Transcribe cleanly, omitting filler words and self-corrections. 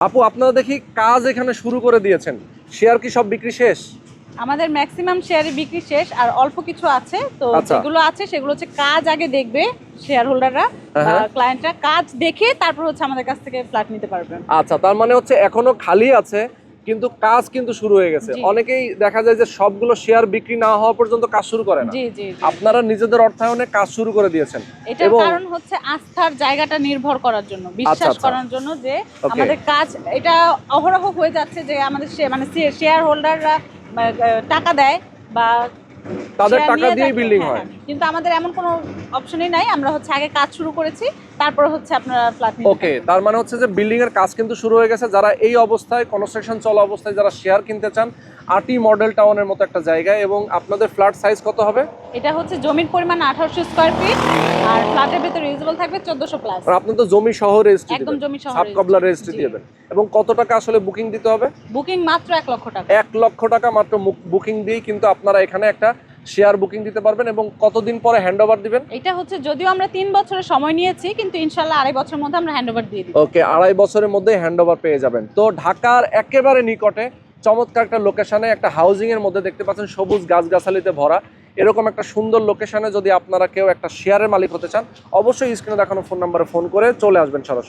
আপু আপনারা দেখি কাজ এখানে শুরু করে দিয়েছেন, শেয়ার কি সব বিক্রি শেষ? আমাদের ম্যাক্সিমাম শেয়ারের বিক্রি শেষ, আর অল্প কিছু আছে। তো আচ্ছা। যেগুলো আছে সেগুলো হচ্ছে কাজ আগে দেখবে শেয়ার হোল্ডাররা বা হ্যাঁ। ক্লায়েন্টরা, কাজ দেখে তারপর হচ্ছে আমাদের কাছ থেকে ফ্ল্যাট নিতে পারবেন। আচ্ছা, তার মানে হচ্ছে এখনো খালি আছে কিন্তু কাজ কিন্তু শুরু হয়ে গেছে। জি। অনেকেই দেখা যায় যে সবগুলো শেয়ার বিক্রি না হওয়া পর্যন্ত কাজ শুরু করে না। জি জি জি। আপনারা নিজেদের অর্থায়নে কাজ শুরু করে দিয়েছেন। এটার এবং কারণ হচ্ছে আস্থার জায়গাটা নির্ভর করার জন্য, বিশ্বাস আচ্ছা। করার জন্য যে Okay. আমাদের কাজ এটা অহরহ হয়ে যাচ্ছে, যে আমাদের শেয়ার হোল্ডাররা টাকা দেয় বা তাদের share টাকা নিয়ে দিয়েই থাকে। বিল্ডিং হ্যাঁ, হয়। হ্যাঁ। কিন্তু আমাদের এমন কোনো অপশনই নাই, আমরা হচ্ছে আগে কাজ শুরু করেছি, তারপর হচ্ছে আপনারা ফ্ল্যাট নিতে ওকে, পারবেন। তার মানে হচ্ছে যে বিল্ডিং এর কাজ কিন্তু শুরু হয়ে গেছে। যারা এই অবস্থায় কনস্ট্রাকশন চলা অবস্থায় যারা শেয়ার কিনতে চান, আটি মডেল টাউনের মতো একটা জায়গায়, এবং আপনাদের ফ্ল্যাট সাইজ কত হবে? এটা হচ্ছে জমির পরিমাণ 1800 স্কয়ার ফিট, আর ফ্ল্যাটের ভিতরে ইউজেবল থাকবে 1400 প্লাস। আর আপনি তো জমি সহ রেজিস্ট্রি একদম দিবেন, জমি সহ সাব কবলা রেজিস্ট্রি জি। দিবেন। এবং কত টাকা আসলে বুকিং দিতে হবে? বুকিং মাত্র 1 লক্ষ টাকা। 1 লক্ষ টাকা মাত্র বুকিং দিয়েই কিন্তু আপনারা এখানে একটা শেয়ার বুকিং দিতে পারবেন। এবং কতদিন পরে হ্যান্ডওভার দিবেন? এটা হচ্ছে যদিও আমরা 3 বছরের সময় নিয়েছি, কিন্তু ইনশাআল্লাহ 2.5 বছরের মধ্যে আমরা হ্যান্ডওভার দিয়ে দিব। ওকে, 2.5 বছরের মধ্যে হ্যান্ডওভার পেয়ে যাবেন। তো ঢাকার একেবারে নিকটে চমৎকার একটা লোকেশনে, একটা হাউজিং এর মধ্যে দেখতে পাচ্ছেন সবুজ গাছগাছালিতে ভরা এরকম একটা সুন্দর লোকেশনে যদি আপনারা কেউ একটা শেয়ারের মালিক হতে চান, অবশ্যই স্ক্রিনে দেখানো ফোন নাম্বারে ফোন করে চলে আসবেন সরাসরি।